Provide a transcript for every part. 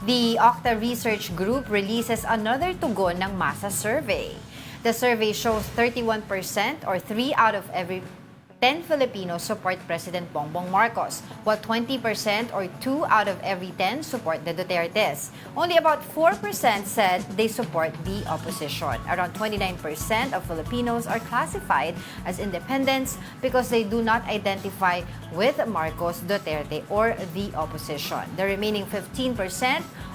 The OCTA Research Group releases another tugon ng masa survey. The survey shows 31% or 3 out of every 10 Filipinos support President Bongbong Marcos, while 20% or 2 out of every 10 support the Dutertes. Only about 4% said they support the opposition. Around 29% of Filipinos are classified as independents because they do not identify with Marcos, Duterte, or the opposition. The remaining 15%,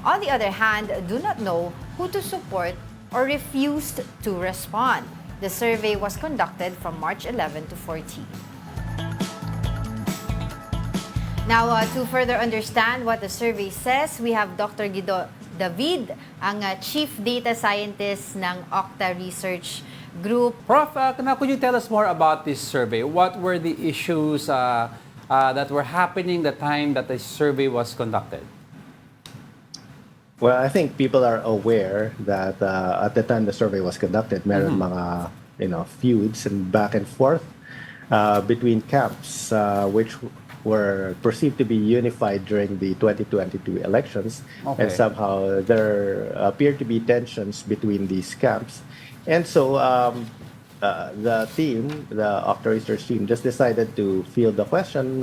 on the other hand, do not know who to support or refused to respond. The survey was conducted from March 11 to 14. Now, to further understand what the survey says, we have Dr. Guido David, ang Chief Data Scientist ng OCTA Research Group. Prof, now could you tell us more about this survey? What were the issues that were happening the time that the survey was conducted? Well, I think people are aware that at the time the survey was conducted, meron mga feuds and back and forth between camps, which were perceived to be unified during the 2022 elections, and somehow there appeared to be tensions between these camps, and so the team, the OCTA Research team, just decided to field the question,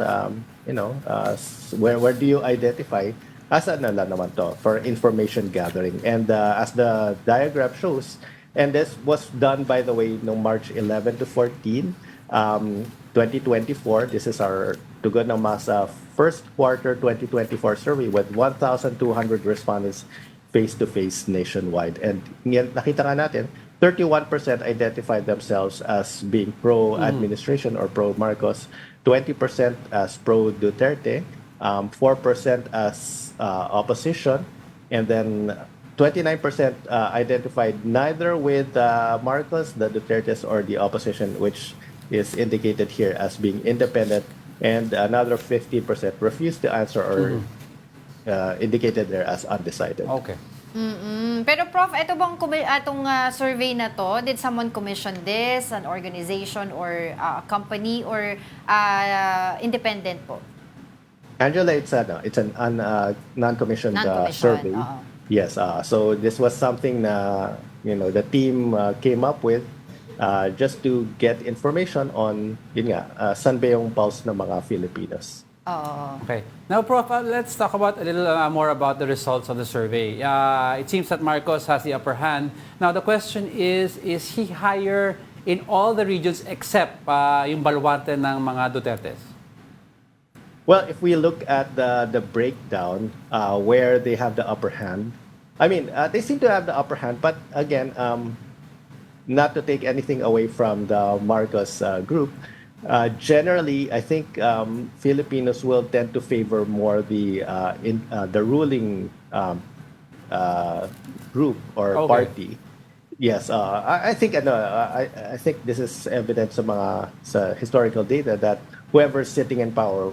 where do you identify? Asa na lang naman to for information gathering. And as the diagram shows, and this was done, by the way, no March 11 to 14, 2024. This is our Tugon ng Masa first quarter 2024 survey with 1,200 respondents face-to-face nationwide. And nakita nga natin, 31% identified themselves as being pro-administration or pro-Marcos, 20% as pro-Duterte, 4% as opposition, and then 29% identified neither with Marcos, the Dutertes, or the opposition, which is indicated here as being independent, and another 15% refused to answer or indicated there as undecided. Okay. Pero Prof, ito bang itong survey na to, did someone commission this, an organization or a company, or independent po? Angela, it's an non-commissioned survey. Yes, so this was something na the team came up with just to get information on saan ba yung pulse ng mga Filipinos. Okay. Now, Prof, let's talk about a little more about the results of the survey. It seems that Marcos has the upper hand. Now, the question is he higher in all the regions except yung baluarte ng mga Dutertes? Well, if we look at the breakdown where they have the upper hand, I mean, they seem to have the upper hand, but again, not to take anything away from the Marcos group, generally, I think Filipinos will tend to favor more the ruling group or party. Yes, I think I think this is evidence sa historical data that whoever's sitting in power,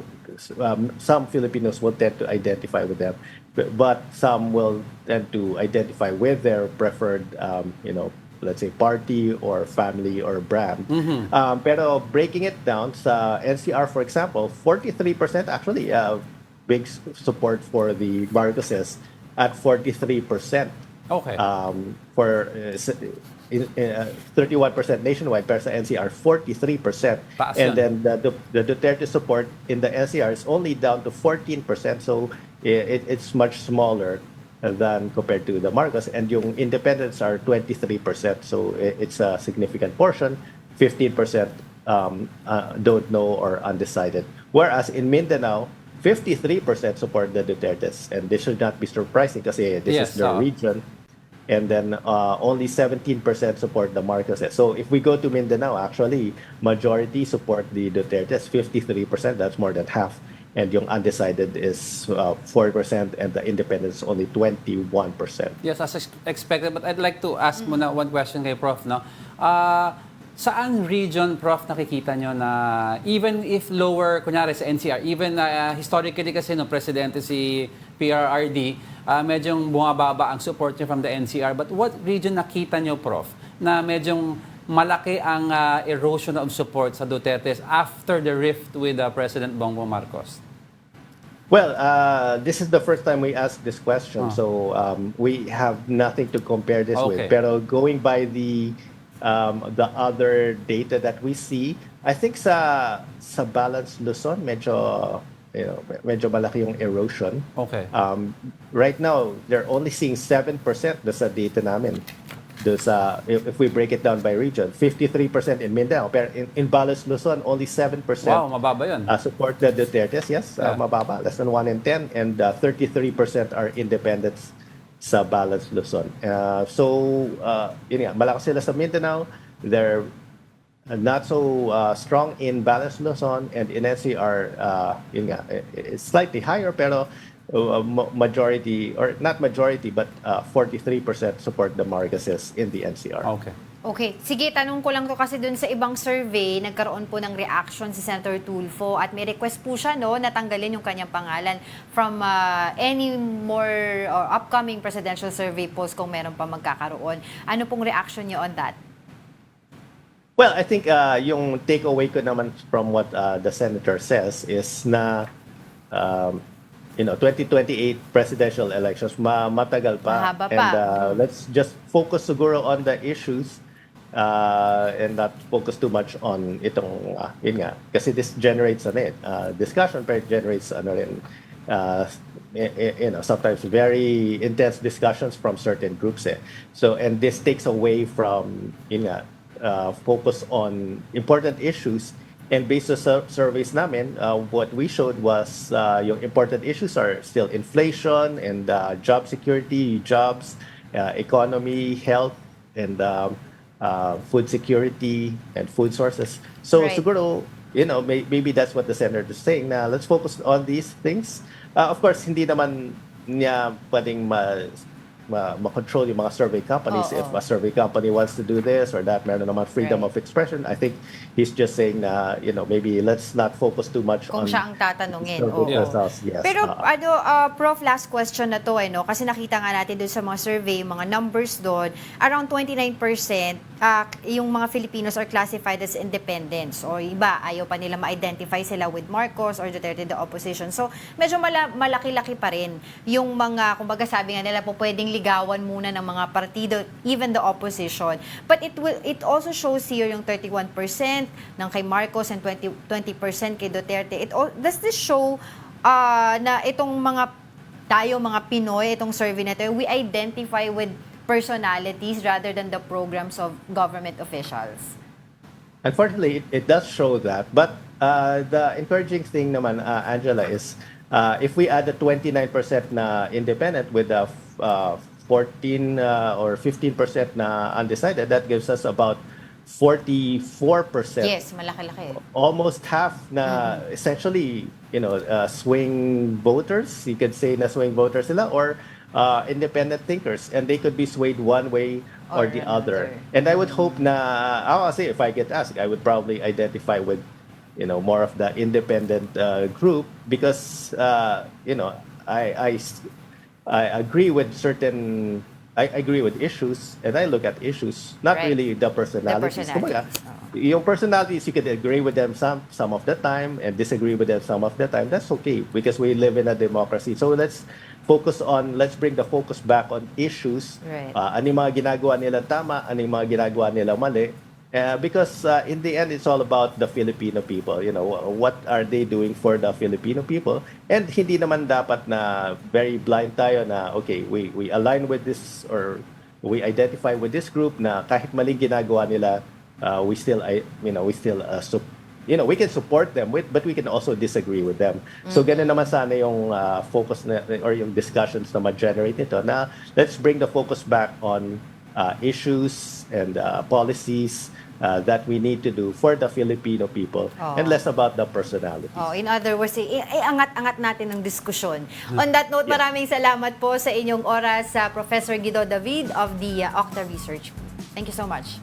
some Filipinos will tend to identify with them, but some will tend to identify with their preferred, let's say party or family or brand. Pero breaking it down, sa NCR, for example, 43% actually big support for the Marcoses at 43%. Okay. For 31% nationwide, pero sa NCR 43%. And then the Duterte support in the NCR is only down to 14%, so it's much smaller than compared to the Marcos. And yung independents are 23%, so it's a significant portion. 15% don't know or undecided. Whereas in Mindanao, 53% support the Dutertes, and this should not be surprising kasi this is their region. And then only 17% support the Marcoses. So if we go to Mindanao, actually, majority support the Dutertes, 53%, that's more than half. And yung undecided is 4%, and the independents only 21%. Yes, as expected. But I'd like to ask muna one question kay Prof. No? Saan region, Prof, nakikita nyo na even if lower, kunyari sa NCR, even historically kasi no, presidente si PRRD, medyong bumababa ang support niya from the NCR. But what region nakita nyo, Prof, na medyong malaki ang erosion of support sa Dutertes after the rift with President Bongbong Marcos? Well, this is the first time we asked this question, so we have nothing to compare this Okay. with. Pero going by the other data that we see, I think sa Balance Luzon, medyo malaki yung erosion. Okay. Right now, they're only seeing 7% doon sa data namin. If we break it down by region, 53% in Mindanao, pero in Balance Luzon, only 7% Wow, mababa yun. support the Dutertes. Yes, Yeah. mababa, less than 1 in 10, and 33% are independents sa Balance Luzon. Yun nga, malakas sila sa Mindanao. They're not so strong in Balance Luzon, and in NCR, yun nga, it's slightly higher, pero majority, or not majority, but 43% support the Marcoses in the NCR. Okay. Okay, sige, tanong ko lang to kasi dun sa ibang survey, nagkaroon po ng reaction si Senator Tulfo at may request po siya na tanggalin yung kanyang pangalan from any more or upcoming presidential survey polls kung meron pa magkakaroon. Ano pong reaction niyo on that? Well, I think yung takeaway ko naman from what the senator says is na 2028 presidential elections, matagal pa. Mahaba pa. And let's just focus siguro on the issues and not focus too much on itong, yun nga. Kasi this generates discussion, pero it generates sometimes very intense discussions from certain groups. So, and this takes away from, focus on important issues. And based on surveys namin, what we showed was yung important issues are still inflation and job security, jobs, economy, health, and food security and food sources. So Right. siguro, maybe that's what the senator is saying. Now, let's focus on these things. Of course, hindi naman niya pwedeng ma-control yung mga survey companies. Oo. If a survey company wants to do this or that, meron naman freedom Right. of expression. I think he's just saying na, maybe let's not focus too much Kung on siya ang tatanungin. survey Oo. results. Yes. Pero Prof, last question na to kasi nakita nga natin doon sa mga survey, mga numbers doon, around 29% yung mga Filipinos are classified as independents o iba, ayaw pa nila ma-identify sila with Marcos or Duterte, the opposition. So, medyo malaki-laki pa rin yung mga, kumbaga sabi nga nila po, pwedeng ligawan muna ng mga partido, even the opposition. But it also shows here yung 31% ng kay Marcos and 20% kay Duterte. Does this show na itong mga Pinoy, itong survey na ito, we identify with personalities rather than the programs of government officials? Unfortunately, it does show that. But the encouraging thing naman, Angela, is if we add the 29% na independent with the 14 or 15% na undecided, that gives us about 44%. Yes, malaki-laki. Almost half na essentially, swing voters. You could say na swing voters sila or independent thinkers, and they could be swayed one way or the other. And I would hope na, I'll say if I get asked, I would probably identify with, more of the independent group because, I agree with I agree with issues, and I look at issues, not Right. really the personalities. Kumbaga, personalities. yung personalities, you could agree with them some of the time and disagree with them some of the time. That's okay because we live in a democracy. So let's bring the focus back on issues. Right. Ano yung mga ginagawa nila tama, ano yung mga ginagawa nila mali. Because in the end, it's all about the Filipino people. What are they doing for the Filipino people? And hindi naman dapat na very blind tayo na, okay, we align with this or we identify with this group na kahit maling ginagawa nila, we can support them but we can also disagree with them. So ganun naman sana yung focus or yung discussions na ma-generate nito na let's bring the focus back on issues and policies that we need to do for the Filipino people and less about the personalities. In other words, angat-angat natin ang diskusyon. On that note, maraming salamat po sa inyong oras, Professor Guido David of the OCTA Research. Thank you so much.